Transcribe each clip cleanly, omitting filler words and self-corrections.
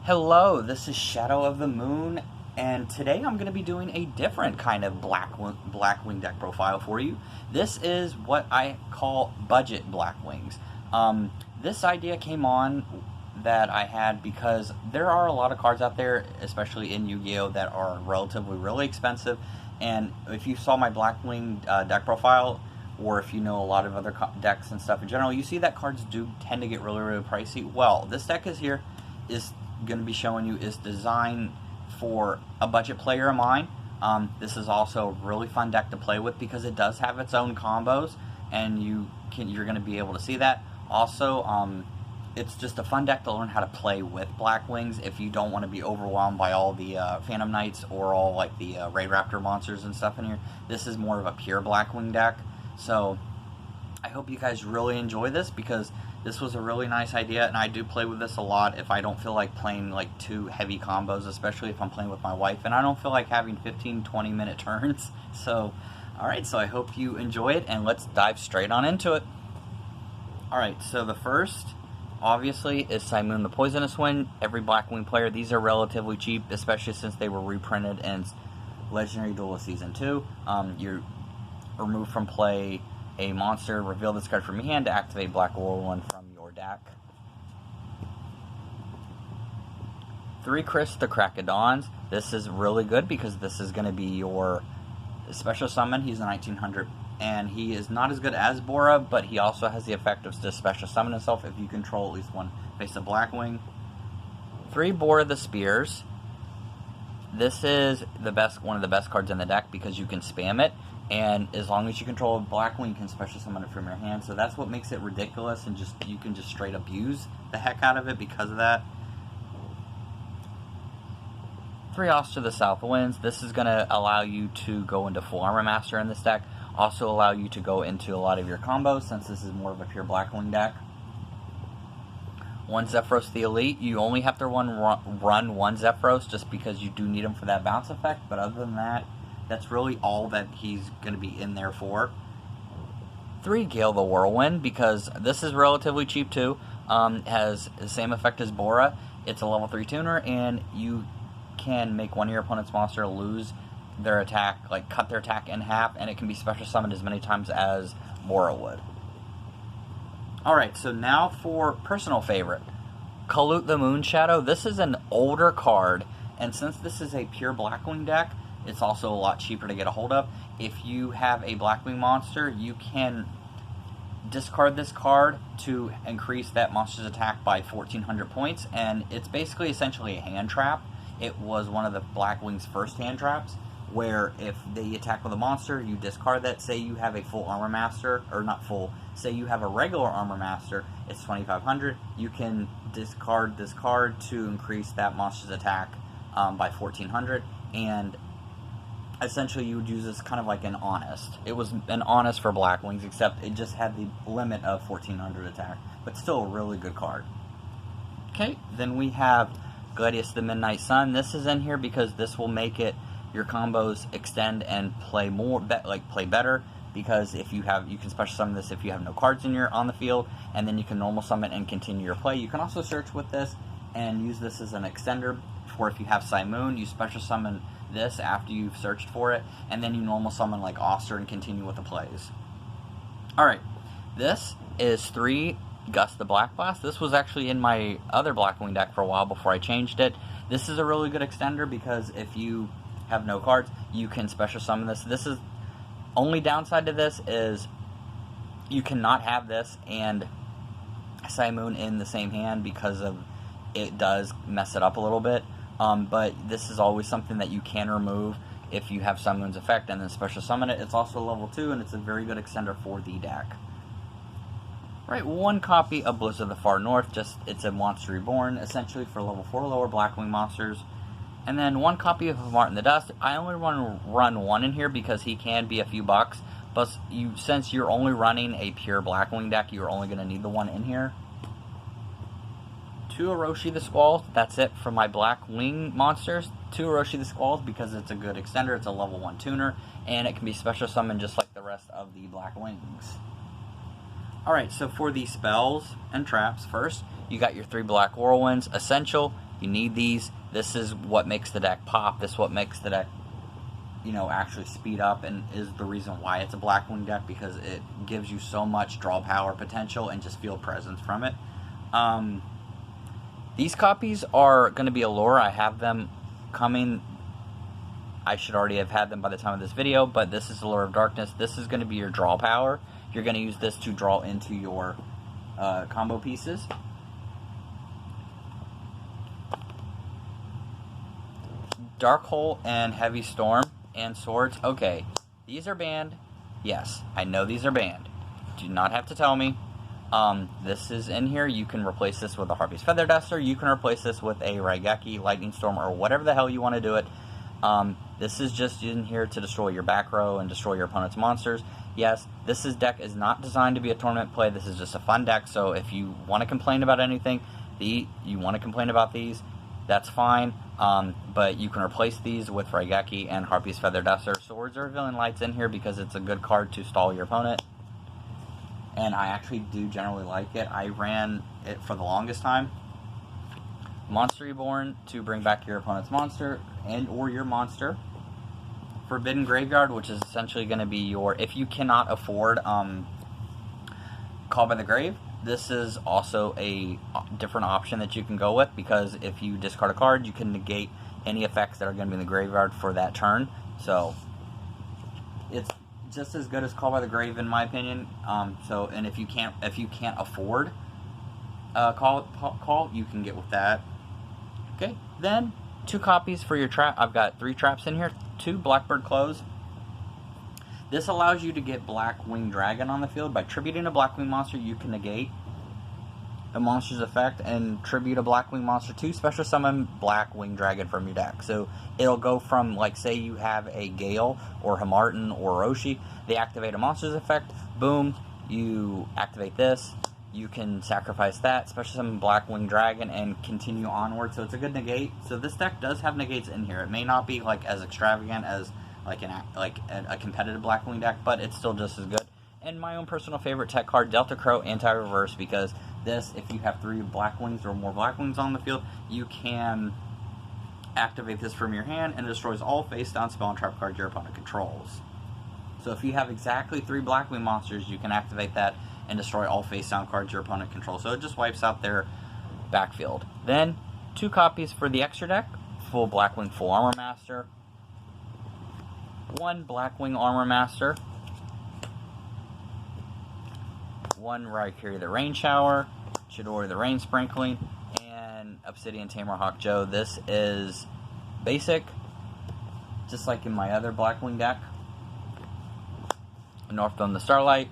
Hello, this is Shadow of the Moon, and today I'm going to be doing a different kind of Blackwing deck profile for you. This is what I call budget Blackwings. This idea came on that I had because there are a lot of cards out there, especially in Yu-Gi-Oh, that are relatively really expensive, and if you saw my Blackwing deck profile, or if you know a lot of other decks and stuff in general, you see that cards do tend to get really, really pricey. Well, this deck is going to be showing you is designed for a budget player of mine. This is also a really fun deck to play with because it does have its own combos, and you're going to be able to see that. Also, it's just a fun deck to learn how to play with Blackwings if you don't want to be overwhelmed by all the Phantom Knights or all like the Ray Raptor monsters and stuff in here. This is more of a pure Blackwing deck. So I hope you guys really enjoy this because this was a really nice idea, and I do play with this a lot if I don't feel like playing like too heavy combos, especially if I'm playing with my wife, and I don't feel like having 15-20 minute turns. So, alright, so I hope you enjoy it, and let's dive straight on into it. Alright, so the first, obviously, is Soooo the Poisonous Wind. Every Blackwing player, these are relatively cheap, especially since they were reprinted in Legendary Duelist Season 2. You remove from play a monster, reveal this card from your hand to activate Black Whirlwind from your deck. 3 Chris the Crack of Dawns. This is really good because this is going to be your special summon. He's a 1900, and he is not as good as Bora, but he also has the effect of just special summon himself if you control at least one face of Blackwing. 3 Bora the Spears. This is one of the best cards in the deck because you can spam it, and as long as you control a Blackwing, you can special summon it from your hand. So that's what makes it ridiculous, and you can just straight up use the heck out of it because of that. 3 Oster the South Winds. This is going to allow you to go into full Armor Master in this deck. Also allow you to go into a lot of your combos since this is more of a pure Blackwing deck. 1 Zephyros the Elite. You only have to run 1 Zephyros just because you do need him for that bounce effect, but other than that, that's really all that he's going to be in there for. 3 Gale the Whirlwind, because this is relatively cheap too. Has the same effect as Bora. It's a level 3 tuner, and you can make one of your opponent's monster lose their attack, like cut their attack in half, and it can be special summoned as many times as Bora would. Alright, so now for personal favorite. Kalut the Moonshadow. This is an older card, and since this is a pure Blackwing deck, it's also a lot cheaper to get a hold of. If you have a Blackwing monster, you can discard this card to increase that monster's attack by 1400 points, and it's basically essentially a hand trap. It was one of the Blackwing's first hand traps, where if they attack with a monster, you discard that. Say you have a full Armor Master, or not full, say you have a regular Armor Master, it's 2500, you can discard this card to increase that monster's attack by 1400, and essentially you would use this kind of like an Honest. It was an Honest for Blackwings, except it just had the limit of 1400 attack, but still a really good card. Okay, then we have Gladius the Midnight Sun. This is in here because this will make it your combos extend and play play better, because if you can special summon this if you have no cards on the field, and then you can normal summon and continue your play. You can also search with this and use this as an extender for if you have Soooo, you special summon this after you've searched for it, and then you normal summon like Oster and continue with the plays. Alright, this is 3 Gus the Black Blast. This was actually in my other Blackwing deck for a while before I changed it. This is a really good extender because if you have no cards, you can special summon this. This is only downside to this is you cannot have this and Soooo in the same hand because of it does mess it up a little bit. But this is always something that you can remove if you have Soooo's effect and then special summon it. It's also level 2, and it's a very good extender for the deck. Right, 1 copy of Blizzard of the Far North. It's a Monster Reborn, essentially for level 4 lower Blackwing monsters. And then 1 copy of Martin the Dust. I only run 1 in here because he can be a few bucks. But since you're only running a pure Blackwing deck, you're only going to need the 1 in here. 2 Orochi the Squalls. That's it for my Blackwing monsters. 2 Orochi the Squalls because it's a good extender. It's a level 1 tuner, and it can be special summoned just like the rest of the Blackwings. Alright, so for the spells and traps, first, you got your 3 Black Whirlwinds. Essential, You need these. This is what makes the deck pop. This is what makes the deck, you know, actually speed up, and is the reason why it's a Blackwing deck, because it gives you so much draw power potential and just field presence from it. These copies are going to be Allure. I have them coming. I should already have had them by the time of this video, but this is Allure of Darkness. This is going to be your draw power. You're going to use this to draw into your combo pieces. Dark Hole and Heavy Storm and Swords. Okay, these are banned. Yes, I know these are banned. Do not have to tell me. This is in here. You can replace this with a Harpy's Feather Duster. You can replace this with a Raigeki, Lightning Storm, or whatever the hell you want to do it. This is just in here to destroy your back row and destroy your opponent's monsters. Yes, this deck is not designed to be a tournament play. This is just a fun deck, so if you want to complain about anything, you want to complain about these, that's fine. But you can replace these with Raigeki and Harpy's Feather Duster. Swords or Villain Light's in here because it's a good card to stall your opponent. And I actually do generally like it. I ran it for the longest time. Monster Reborn to bring back your opponent's monster and or your monster. Forbidden Graveyard, which is essentially going to be your, if you cannot afford Call by the Grave, this is also a different option that you can go with, because if you discard a card, you can negate any effects that are going to be in the graveyard for that turn. So it's just as good as Call by the Grave in my opinion. And if you can't afford call, you can get with that. Okay, then 2 copies for your trap. I've got 3 traps in here. 2 Blackbird Close. This allows you to get Blackwing Dragon on the field. By tributing a Blackwing monster, you can negate the monster's effect and tribute a Blackwing monster to special summon Blackwing Dragon from your deck. So it'll go from, like, say you have a Gale or Hamartin or Roshi, they activate a monster's effect, boom, you activate this, you can sacrifice that, special summon Blackwing Dragon, and continue onward. So it's a good negate. So this deck does have negates in here. It may not be like as extravagant as like a competitive Blackwing deck, but it's still just as good. And my own personal favorite tech card, Delta Crow Anti-Reverse, because this, if you have 3 Blackwings or more Blackwings on the field, you can activate this from your hand and it destroys all face-down spell and trap cards your opponent controls. So if you have exactly 3 Blackwing monsters, you can activate that and destroy all face-down cards your opponent controls. So it just wipes out their backfield. Then 2 copies for the extra deck, full Blackwing Full Armor Master, 1 Blackwing Armor Master, 1 Raikiri the Rain Shower, Chidori the Rain Sprinkling, and Obsidian Tamer Hawk Joe. This is basic, just like in my other Blackwing deck. Northdawn the Starlight.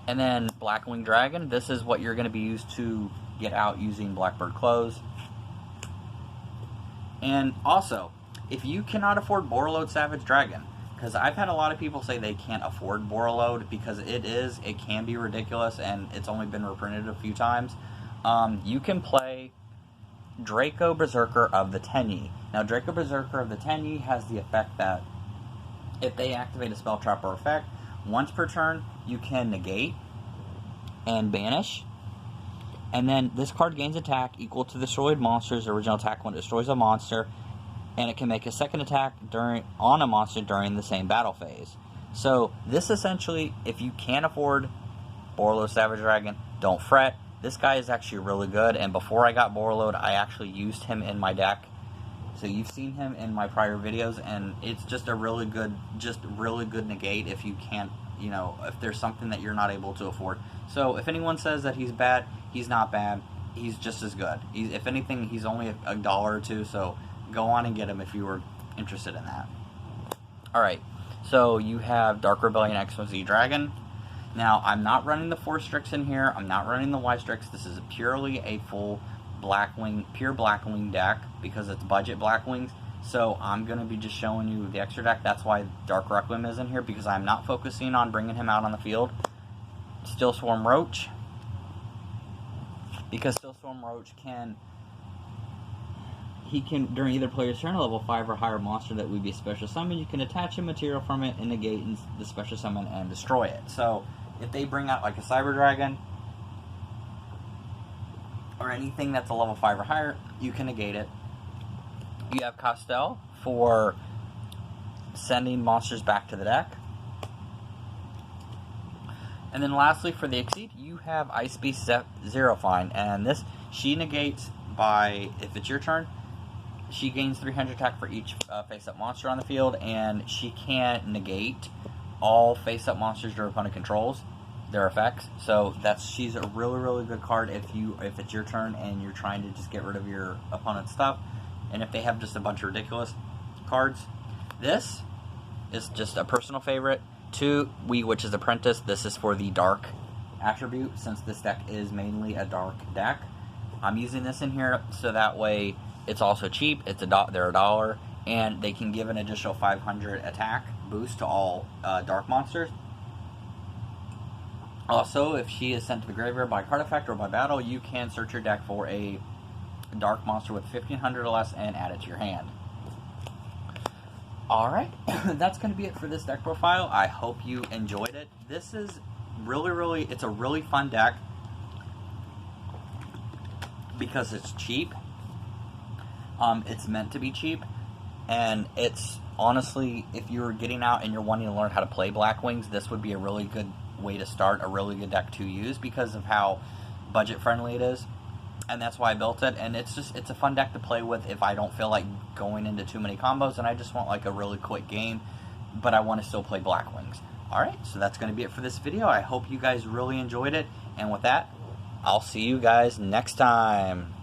And then Blackwing Dragon. This is what you're going to be used to get out using Blackbird Close. And also, if you cannot afford Borreload Savage Dragon, because I've had a lot of people say they can't afford Borreload because it can be ridiculous and it's only been reprinted a few times. You can play Draco Berserker of the Tenyi. Now, Draco Berserker of the Tenyi has the effect that if they activate a spell, trap, or effect, once per turn, you can negate and banish. And then this card gains attack equal to the destroyed monster's original attack when it destroys a monster, and it can make a second attack on a monster during the same battle phase. So this essentially, if you can't afford Borreload Savage Dragon, don't fret. This guy is actually really good, and before I got Borreload, I actually used him in my deck. So you've seen him in my prior videos, and it's just a really good negate if you can't, if there's something that you're not able to afford. So if anyone says that he's bad, he's not bad. He's just as good. If anything, he's only $1 or $2, so go on and get him if you were interested in that. Alright, so you have Dark Rebellion XYZ Dragon. Now, I'm not running the 4 Strix in here. I'm not running the Y Strix. This is purely a full pure Blackwing deck because it's budget Blackwings. So I'm going to be just showing you the extra deck. That's why Dark Requiem is in here, because I'm not focusing on bringing him out on the field. Steel Swarm Roach. Because Steel Swarm Roach can, during either player's turn, a level 5 or higher monster that would be a special summon, you can attach a material from it and negate the special summon and destroy it. So if they bring out like a Cyber Dragon, or anything that's a level 5 or higher, you can negate it. You have Costel for sending monsters back to the deck. And then lastly, for the Exceed, you have Ice Beast Zero Fine, and this, she negates by, if it's your turn, she gains 300 attack for each face-up monster on the field, and she can't negate all face-up monsters your opponent controls, their effects. So she's a really, really good card if it's your turn and you're trying to just get rid of your opponent's stuff, and if they have just a bunch of ridiculous cards. This is just a personal favorite. 2, Witch's Apprentice. This is for the dark attribute, since this deck is mainly a dark deck. I'm using this in here so that way it's also cheap. They're $1, and they can give an additional 500 attack boost to all dark monsters. Also, if she is sent to the graveyard by card effect or by battle, you can search your deck for a dark monster with 1500 or less and add it to your hand. Alright, that's going to be it for this deck profile. I hope you enjoyed it. This is it's a really fun deck because it's cheap. It's meant to be cheap, and it's honestly, if you're getting out and you're wanting to learn how to play Blackwings, this would be a really good way to start, a really good deck to use because of how budget friendly it is. And that's why I built it, and it's a fun deck to play with if I don't feel like going into too many combos and I just want like a really quick game, but I want to still play Blackwings. Alright, so that's going to be it for this video. I hope you guys really enjoyed it, and with that, I'll see you guys next time.